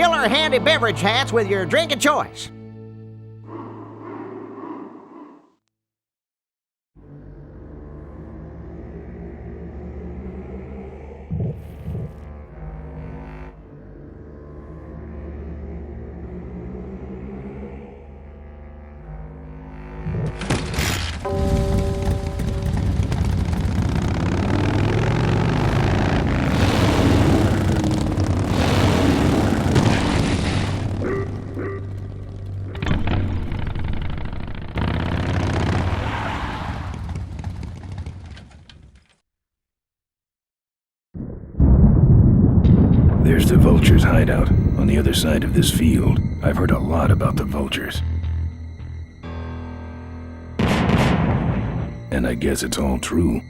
Fill our handy beverage hats with your drink of choice. There's the vultures' hideout on the other side of this field. I've heard a lot about the vultures. And I guess it's all true.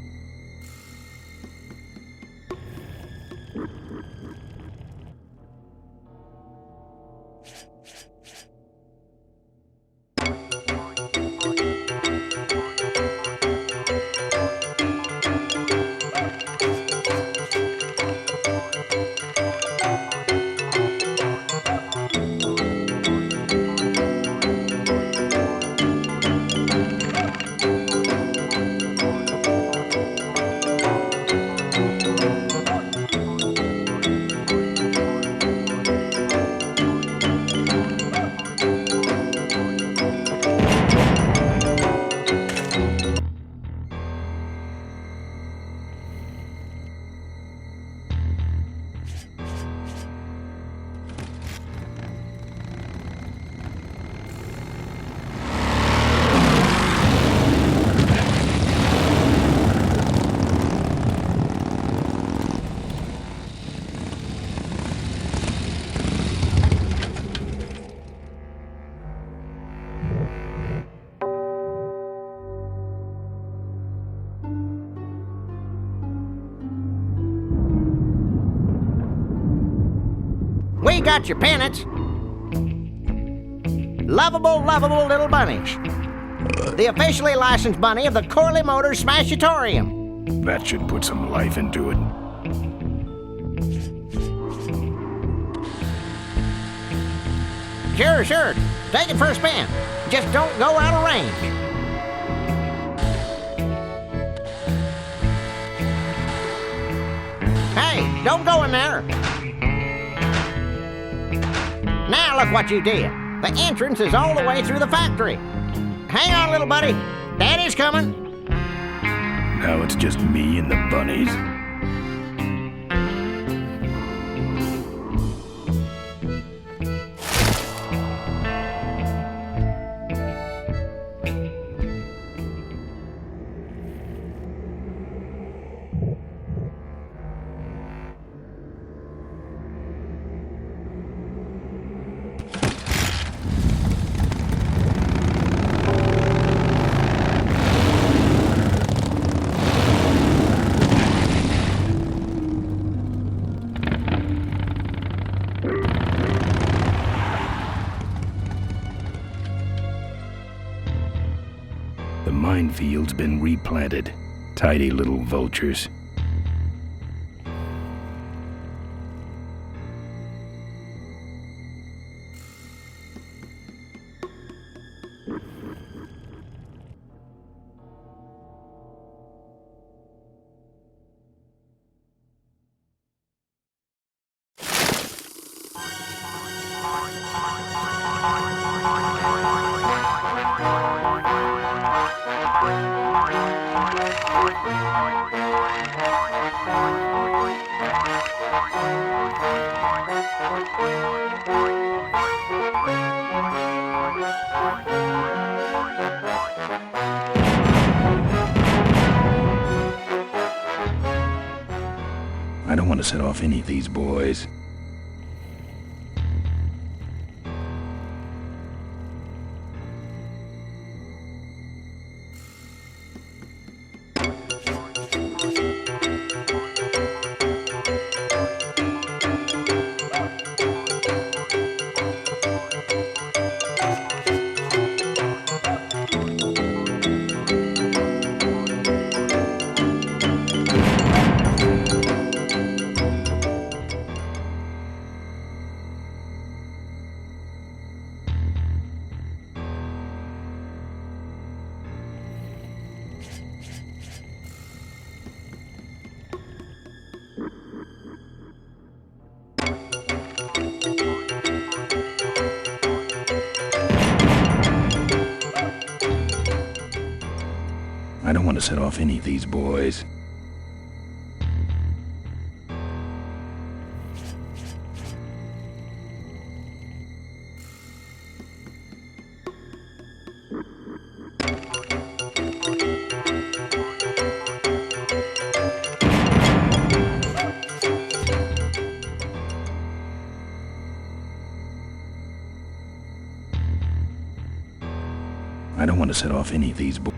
We got your pennants. Lovable, lovable little bunnies. The officially licensed bunny of the Corley Motors Smashatorium. That should put some life into it. Sure. Take it for a spin. Just don't go out of range. Hey, don't go in there. Now look what you did. The entrance is all the way through the factory. Hang on, little buddy. Daddy's coming. Now it's just me and the bunnies. The minefield's been replanted. Tidy little vultures. I don't want to set off any of these boys. to set off any of these boys. I don't want to set off any of these boys.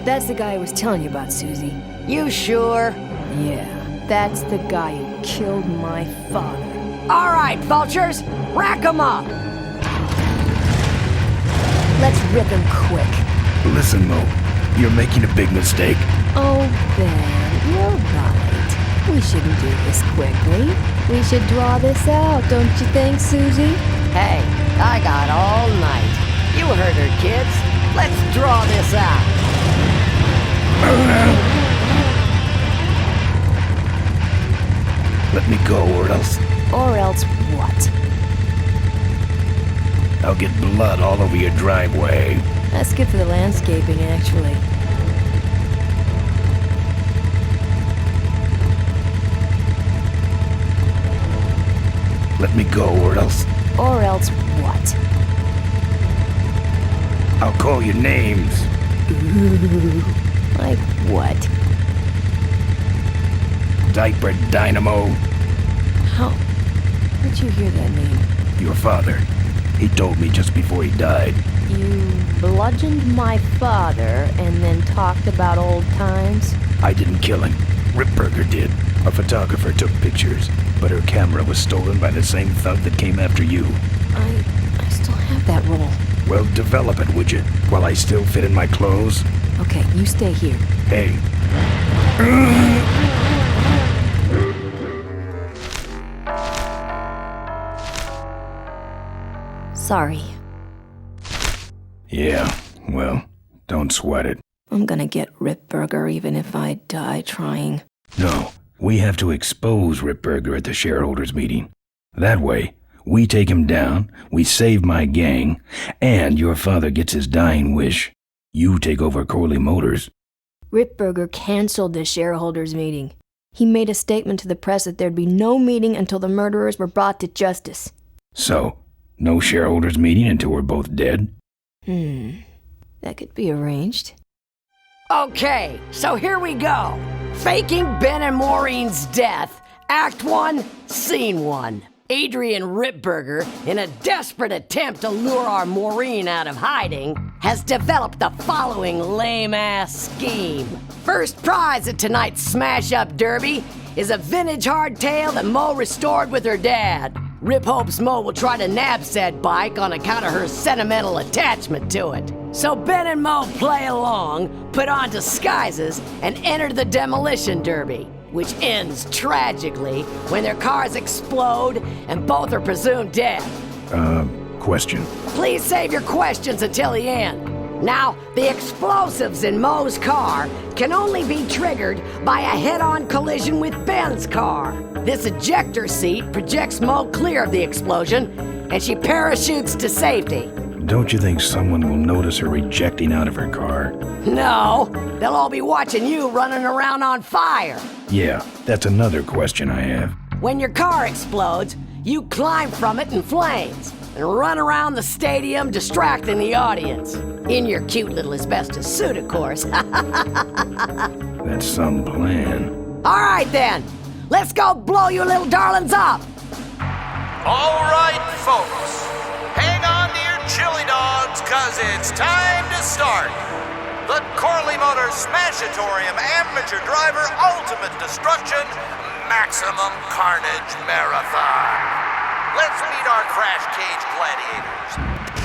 That's the guy I was telling you about, Susie. You sure? Yeah, that's the guy who killed my father. All right, vultures, rack 'em up. Let's rip him quick. Listen, Mo, you're making a big mistake. Oh, Ben, you're right. We shouldn't do this quickly. We should draw this out, don't you think, Susie? Hey, I got all night. You heard her, kids. Let's draw this out. Let me go, or else Or else what? I'll get blood all over your driveway. That's good for the landscaping, actually. Let me go, or else Or else what? I'll call you names. Ooh, like what? Diaper Dynamo. How? What'd you hear that name? Your father. He told me just before he died. You bludgeoned my father and then talked about old times? I didn't kill him. Ripburger did. A photographer took pictures, but her camera was stolen by the same thug that came after you. I still have that roll. Well, develop it, would you? While I still fit in my clothes? Okay, you stay here. Hey. Sorry. Yeah, well, don't sweat it. I'm gonna get Ripburger even if I die trying. No, we have to expose Ripburger at the shareholders meeting. That way, we take him down, we save my gang, and your father gets his dying wish. You take over Corley Motors. Ripburger canceled the shareholders meeting. He made a statement to the press that there'd be no meeting until the murderers were brought to justice. So, no shareholders meeting until we're both dead? That could be arranged. Okay, so here we go. Faking Ben and Maureen's death. Act 1, Scene 1. Adrian Ripburger, in a desperate attempt to lure our Maureen out of hiding, has developed the following lame-ass scheme. First prize at tonight's smash-up derby is a vintage hardtail that Mo restored with her dad. Rip hopes Mo will try to nab said bike on account of her sentimental attachment to it. So Ben and Mo play along, put on disguises, and enter the demolition derby, which ends tragically when their cars explode and both are presumed dead. Question. Please save your questions until the end. Now, the explosives in Mo's car can only be triggered by a head-on collision with Ben's car. This ejector seat projects Mo clear of the explosion, and she parachutes to safety. Don't you think someone will notice her ejecting out of her car? No, they'll all be watching you running around on fire. Yeah, that's another question I have. When your car explodes, you climb from it in flames and run around the stadium distracting the audience. In your cute little asbestos suit, of course. That's some plan. All right then, let's go blow you little darlings up. All right, folks, hang on to your chili dogs, cause it's time to start. The Corley Motors Smashatorium Amateur Driver Ultimate Destruction Maximum Carnage Marathon. let's meet our crash cage gladiators.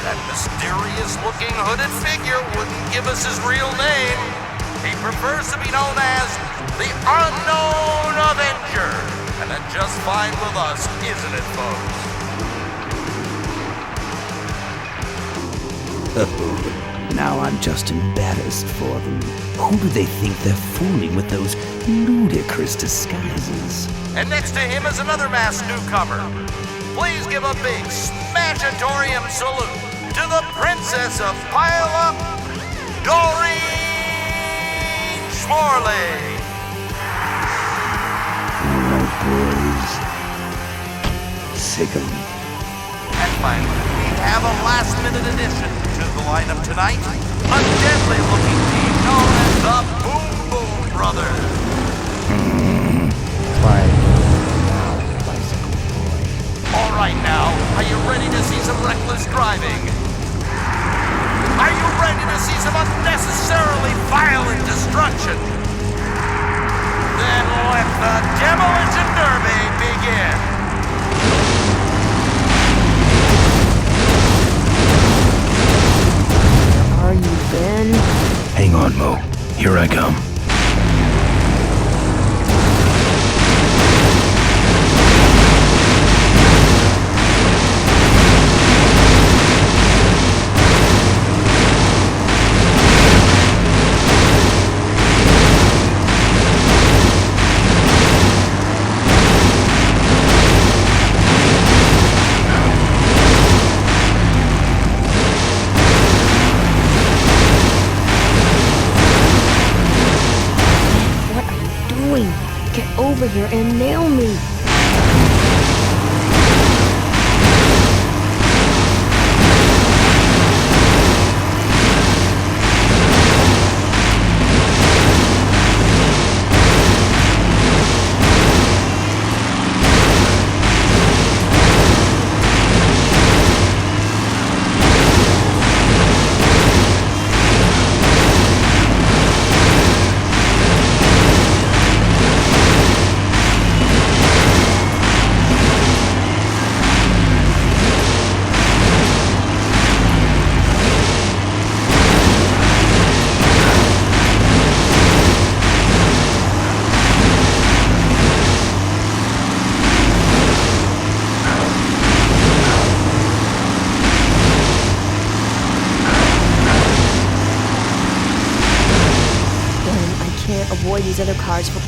That mysterious-looking hooded figure wouldn't give us his real name. He prefers to be known as the Unknown Avenger. And that's just fine with us, isn't it, folks? Oh, now I'm just embarrassed for them. Who do they think they're fooling with those ludicrous disguises? And next to him is another masked newcomer. Please give a big Smashatorium salute to the Princess of Pile-Up, Doreen Schmorley. Alright, boys. Sick 'em. And finally, we have a last-minute addition to the lineup tonight. A deadly-looking team known as the Boom Boom Brothers. All right now, are you ready to see some reckless driving? Are you ready to see some unnecessarily violent destruction? Then let the Demolition Derby begin. Are you Ben? Hang on, Mo. Here I come. Get over here and nail me! Avoid these other cars for...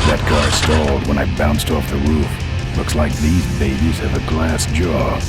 That car stalled when I bounced off the roof. Looks like these babies have a glass jaw.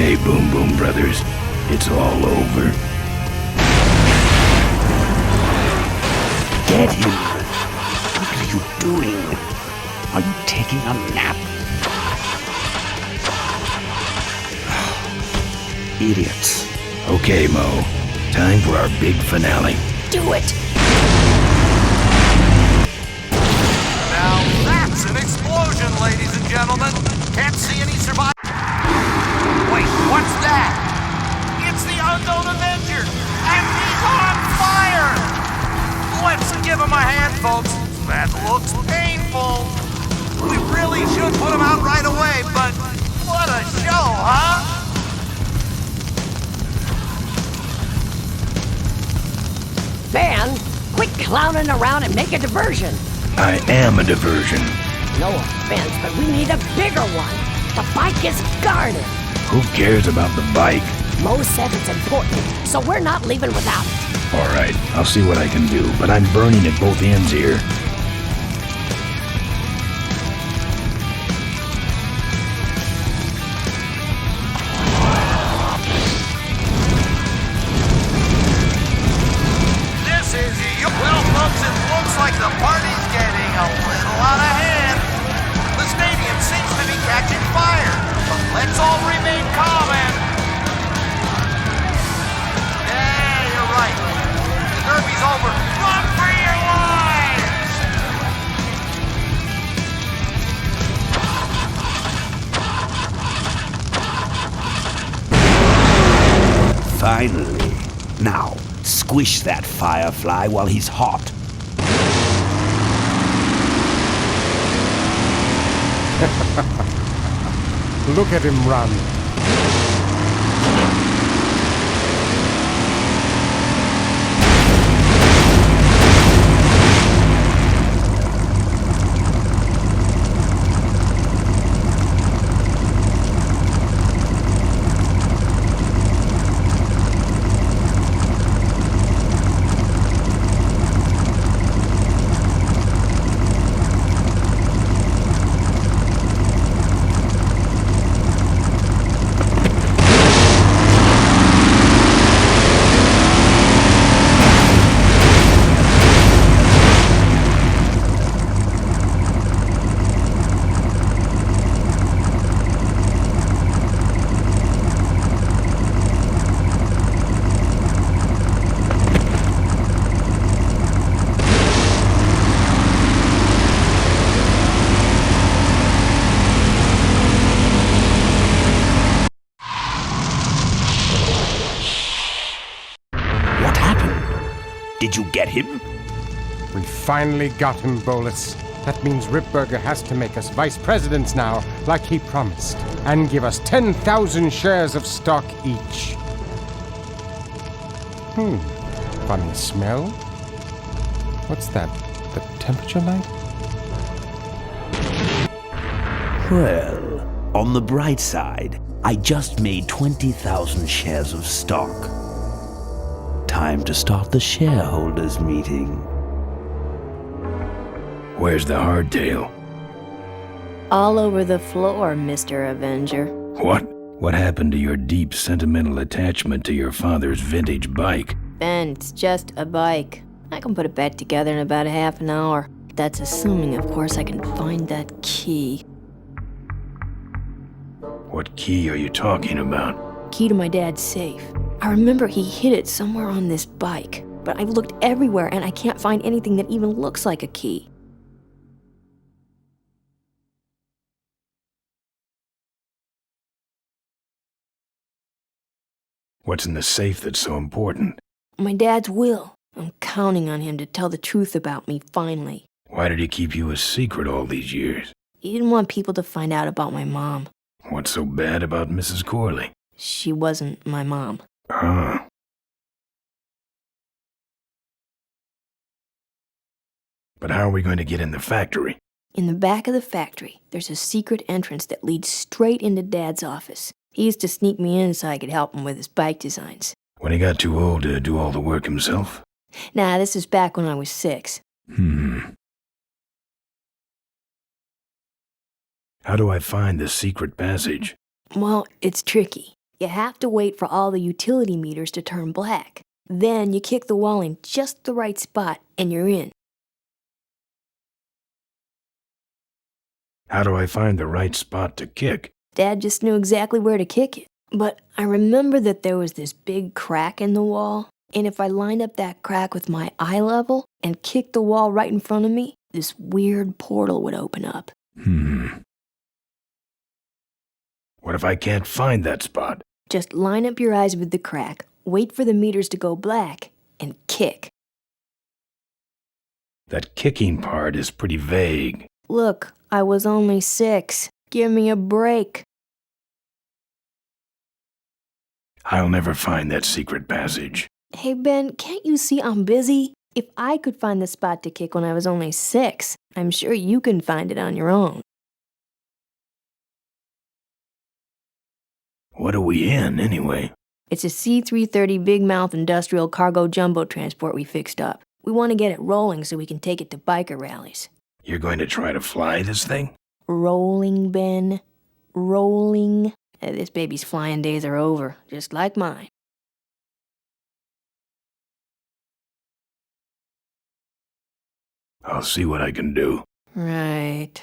Okay, Boom Boom Brothers. It's all over. Get him! What are you doing? Are you taking a nap? Idiots. Okay, Mo. Time for our big finale. Do it! Now that's an explosion, ladies and gentlemen. Can't see any survivors. Wait, what's that? It's the unknown Avenger, and he's on fire! Let's give him a hand, folks. That looks painful. We really should put him out right away, but what a show, huh? Van, quit clowning around and make a diversion. I am a diversion. No offense, but we need a bigger one. The bike is guarded. Who cares about the bike? Mo said it's important, so we're not leaving without it. All right, I'll see what I can do, but I'm burning at both ends here. This is well, folks, it looks like the party's getting a little out of hand. The stadium seems to be catching fire, but let's all remain calm and... Yeah, you're right. The derby's over. Run for your lives! Finally. Now, squish that firefly while he's hot. Look at him run. Did you get him? We finally got him, Bolus. That means Ripburger has to make us vice presidents now, like he promised, and give us 10,000 shares of stock each. Funny smell. What's that? The temperature light? Well, on the bright side, I just made 20,000 shares of stock. Time to start the shareholders meeting. Where's the hardtail? All over the floor, Mr. Avenger. What? What happened to your deep sentimental attachment to your father's vintage bike? Ben, it's just a bike. I can put it back together in about a half an hour. That's assuming, of course, I can find that key. What key are you talking about? Key to my dad's safe. I remember he hid it somewhere on this bike, but I've looked everywhere and I can't find anything that even looks like a key. What's in the safe that's so important? My dad's will. I'm counting on him to tell the truth about me finally. Why did he keep you a secret all these years? He didn't want people to find out about my mom. What's so bad about Mrs. Corley? She wasn't my mom. Ah. But how are we going to get in the factory? In the back of the factory, there's a secret entrance that leads straight into Dad's office. He used to sneak me in so I could help him with his bike designs. When he got too old to do all the work himself? Nah, this is back when I was 6. How do I find the secret passage? Well, it's tricky. You have to wait for all the utility meters to turn black. Then you kick the wall in just the right spot and you're in. How do I find the right spot to kick? Dad just knew exactly where to kick it. But I remember that there was this big crack in the wall, and if I lined up that crack with my eye level and kicked the wall right in front of me, this weird portal would open up. What if I can't find that spot? Just line up your eyes with the crack, wait for the meters to go black, and kick. That kicking part is pretty vague. Look, I was only 6. Give me a break. I'll never find that secret passage. Hey, Ben, can't you see I'm busy? If I could find the spot to kick when I was only 6, I'm sure you can find it on your own. What are we in, anyway? It's a C-330 Big Mouth industrial cargo jumbo transport we fixed up. We want to get it rolling so we can take it to biker rallies. You're going to try to fly this thing? Rolling, Ben. Rolling. This baby's flying days are over, just like mine. I'll see what I can do. Right.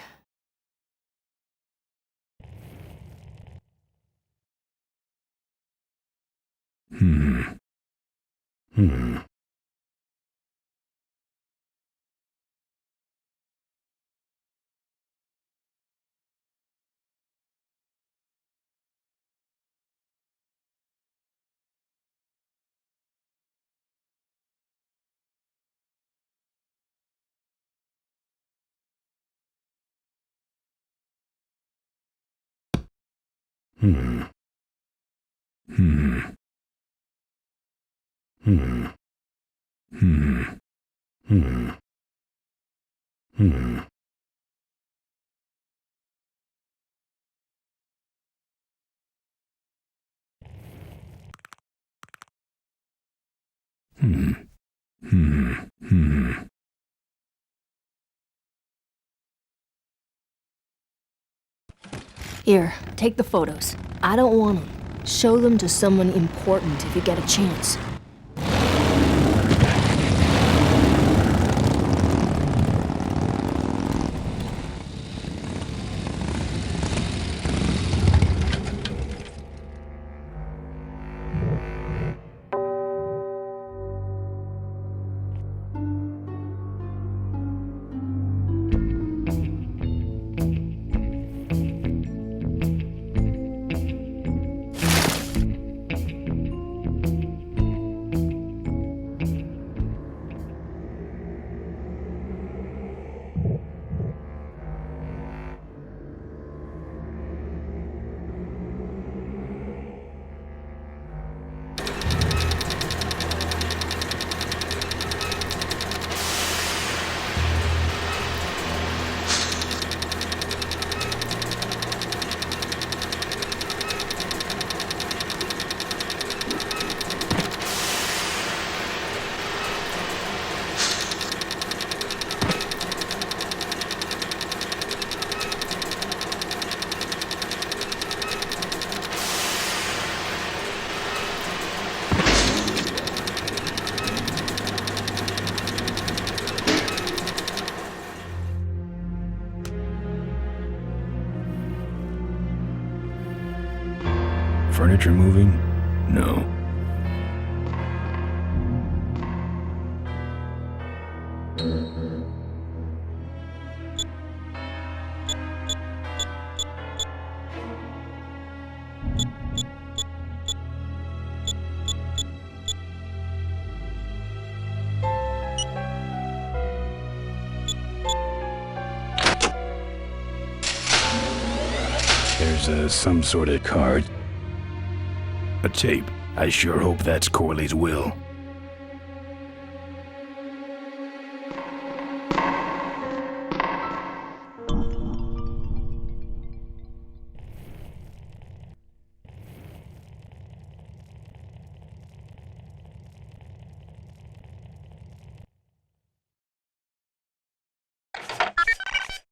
Here, take the photos. I don't want them. Show them to someone important if you get a chance. Furniture moving? No. There's some sort of card. A tape. I sure hope that's Corley's will.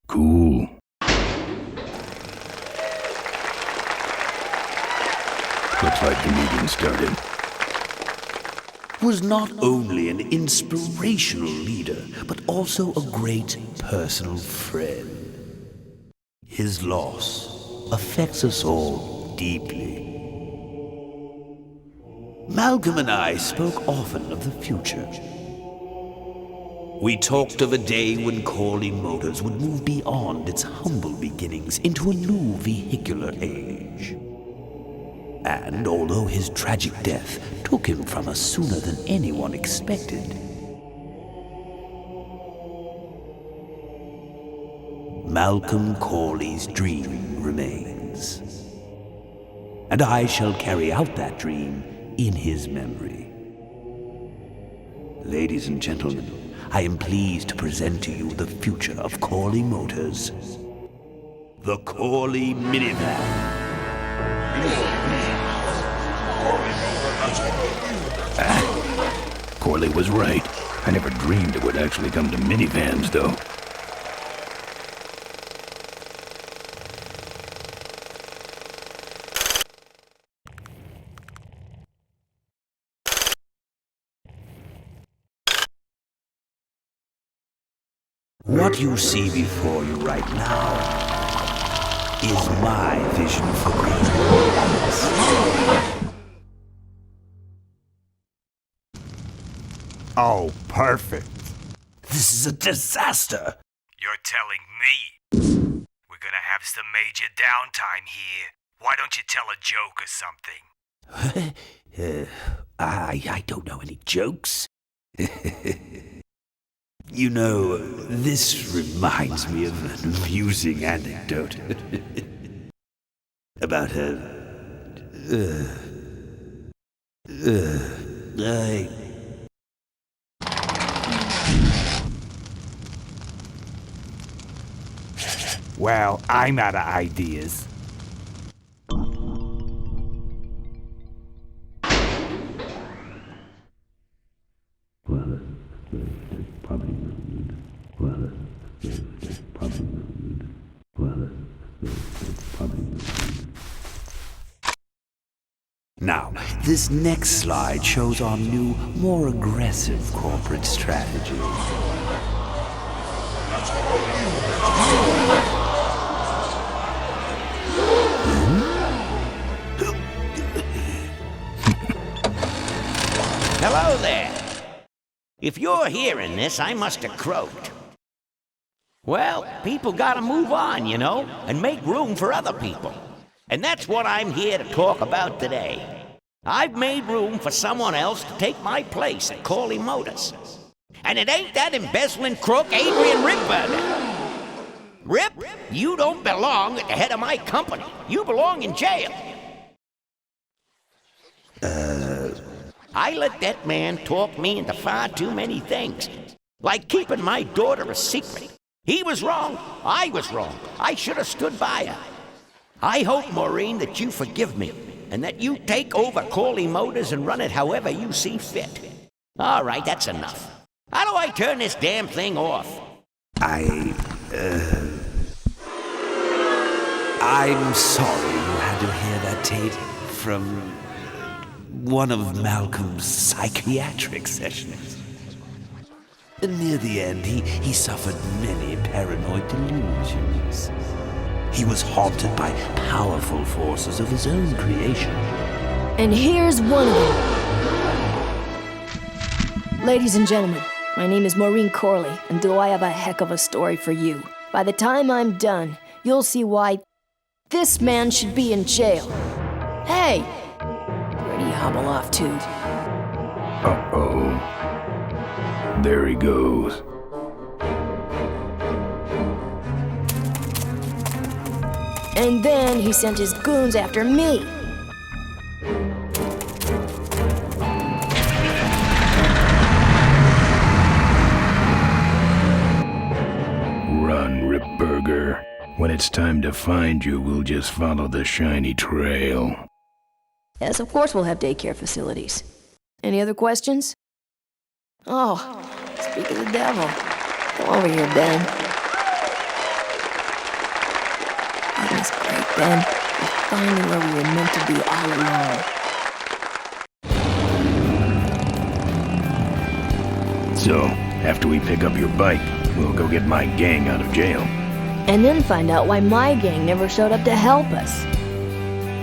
Cool. Looks like the meeting started. Was not only an inspirational leader, but also a great personal friend. His loss affects us all deeply. Malcolm and I spoke often of the future. We talked of a day when Caos Motors would move beyond its humble beginnings into a new vehicular age. And although his tragic death took him from us sooner than anyone expected, Malcolm Corley's dream remains. And I shall carry out that dream in his memory. Ladies and gentlemen, I am pleased to present to you the future of Caos Motors. The Caos Minivan. Corley was right. I never dreamed it would actually come to minivans, though. What you see before you right now is my vision for greatness. Oh, perfect. This is a disaster. You're telling me? We're gonna have some major downtime here. Why don't you tell a joke or something? I don't know any jokes. You know, this reminds me of an amusing anecdote about Well, I'm out of ideas. Now, this next slide shows our new, more aggressive corporate strategy. Hello there. If you're hearing this, I must have croaked. Well, people gotta move on, you know, and make room for other people. And that's what I'm here to talk about today. I've made room for someone else to take my place at Caos Motors. And it ain't that embezzling crook Adrian Ripburger. Rip, you don't belong at the head of my company. You belong in jail. I let that man talk me into far too many things. Like keeping my daughter a secret. He was wrong. I was wrong. I should have stood by her. I hope, Maureen, that you forgive me, and that you take over Caos Motors and run it however you see fit. All right, that's enough. How do I turn this damn thing off? I'm sorry you had to hear that, Tate, from one of Malcolm's psychiatric sessions. Near the end, he suffered many paranoid delusions. He was haunted by powerful forces of his own creation. And here's one of them. Ladies and gentlemen, my name is Maureen Corley, and do I have a heck of a story for you. By the time I'm done, you'll see why this man should be in jail. Hey! Where'd he hobble off to? Uh-oh. There he goes. And then he sent his goons after me. Run, Ripburger. When it's time to find you, we'll just follow the shiny trail. Yes, of course we'll have daycare facilities. Any other questions? Oh, speak of the devil. Come over here, Ben. That was great, Ben. finally where we were meant to be all along. So, after we pick up your bike, we'll go get my gang out of jail. And then find out why my gang never showed up to help us.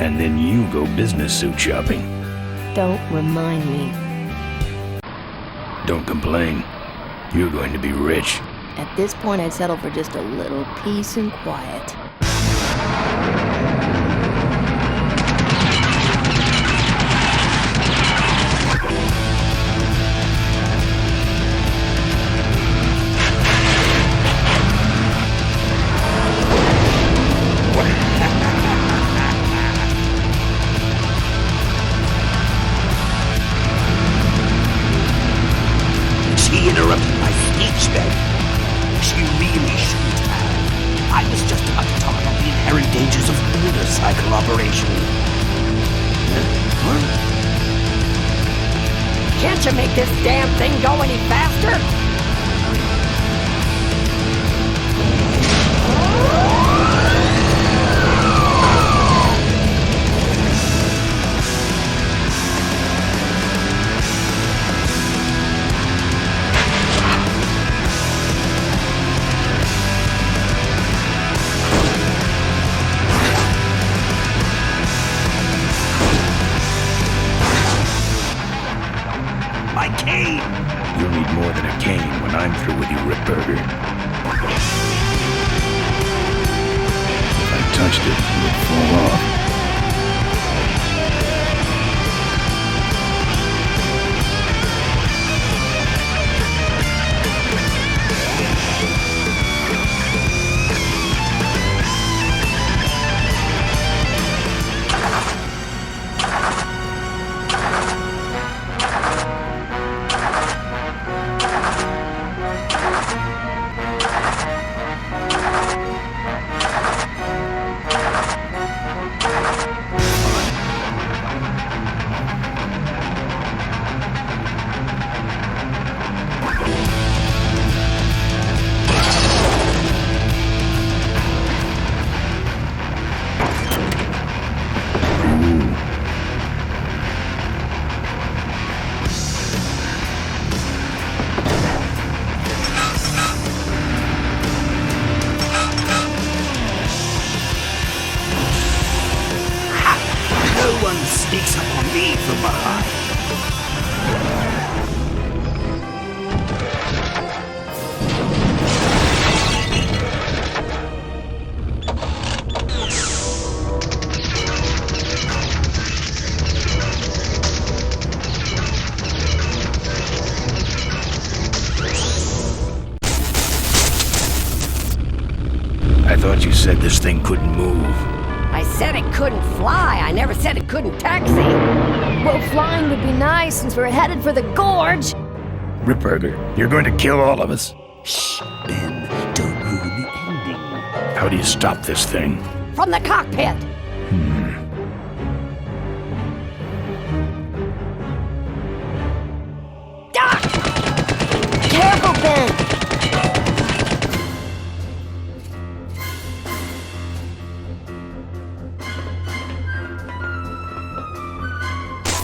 And then you go business suit shopping. Don't remind me. Don't complain. You're going to be rich. At this point, I'd settle for just a little peace and quiet. She interrupted my speech then. She really shouldn't have. I was just about to talk about the inherent dangers of motorcycle operation. Can't you make this damn thing go any faster? My cane! You'll need more than a cane when I'm through with you, Ripburger. If I touched it, it would fall off. Sneaks up on me from behind. I thought you said this thing couldn't move. I said it couldn't fly. I never said it couldn't taxi. Well, flying would be nice since we're headed for the gorge. Ripburger, you're going to kill all of us. Shh, Ben, don't ruin the ending. How do you stop this thing? From the cockpit. Careful, Ben!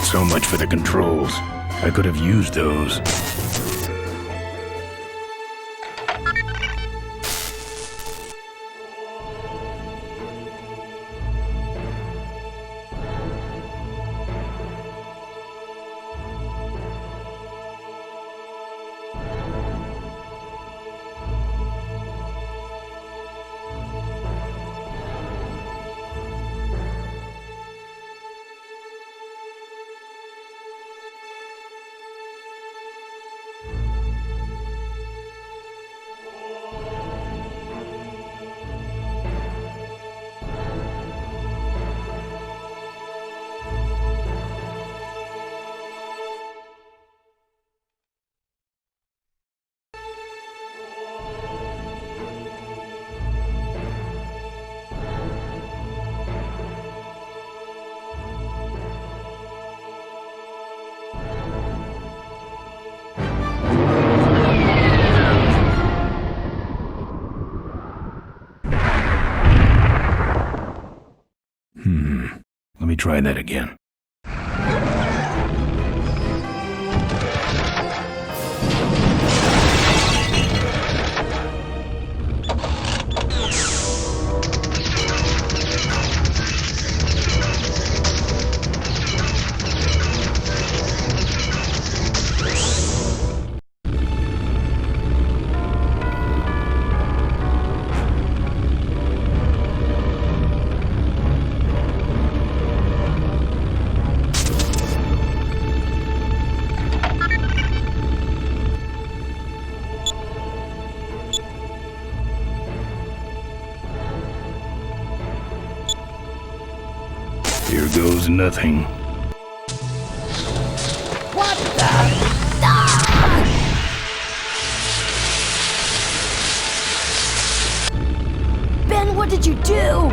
So much for the controls. I could have used those. Let me try that again. Here goes nothing. What the? Ben, what did you do?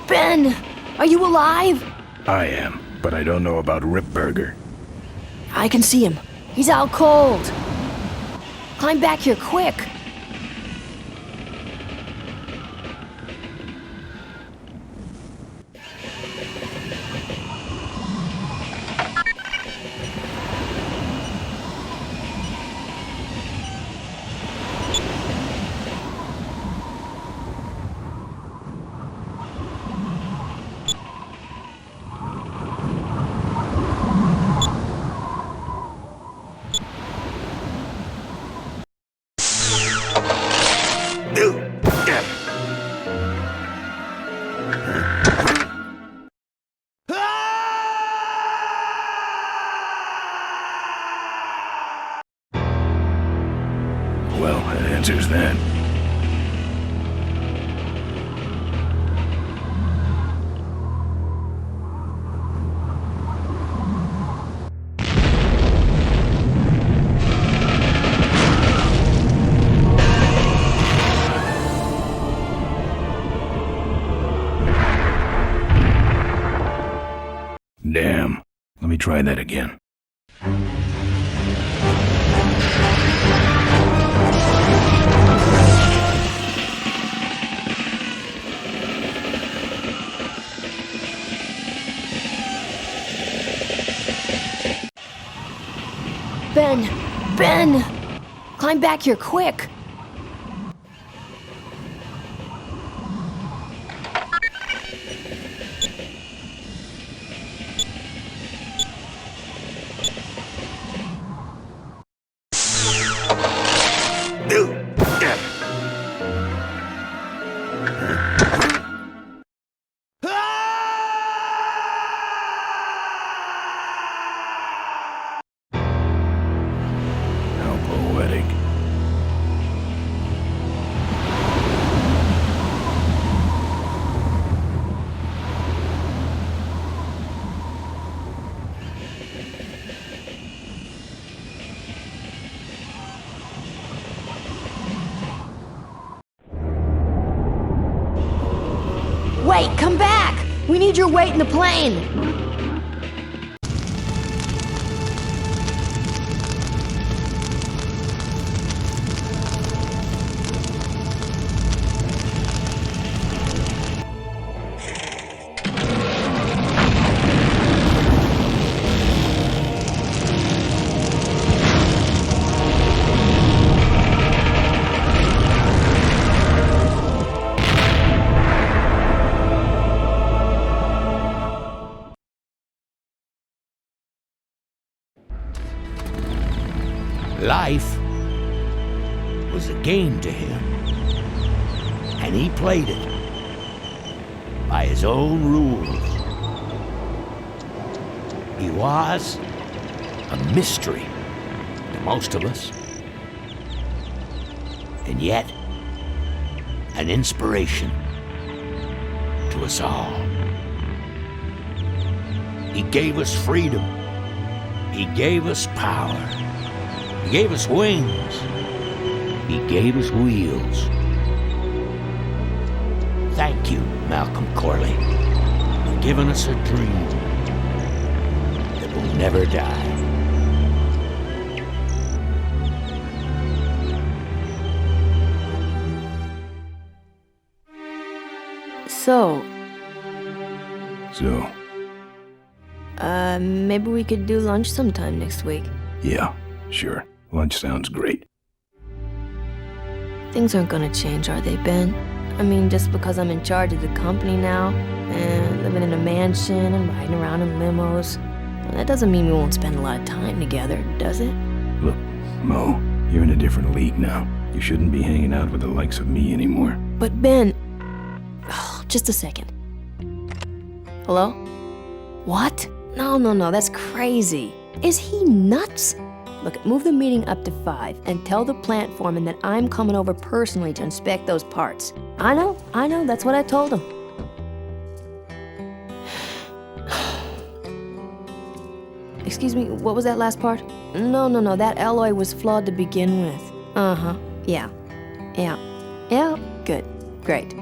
Ben, are you alive? I am, but I don't know about Ripburger. I can see him. He's out cold. Climb back here quick. Well, that answers that. Damn. Let me try that again. Ben! Climb back here quick! Wait, come back! We need your weight in the plane! Life was a game to him, and he played it by his own rules. He was a mystery to most of us, and yet an inspiration to us all. He gave us freedom. He gave us power. He gave us wings. He gave us wheels. Thank you, Malcolm Corley, for giving us a dream that will never die. So, maybe we could do lunch sometime next week. Yeah, sure. Lunch sounds great. Things aren't gonna change, are they, Ben? I mean, just because I'm in charge of the company now, and living in a mansion and riding around in limos, that doesn't mean we won't spend a lot of time together, does it? Look, Mo, you're in a different league now. You shouldn't be hanging out with the likes of me anymore. But Ben... Oh, just a second. Hello? What? No, that's crazy. Is he nuts? Look, move the meeting up to 5 and tell the plant foreman that I'm coming over personally to inspect those parts. I know, that's what I told him. Excuse me, what was that last part? No, that alloy was flawed to begin with. Yeah, good, great.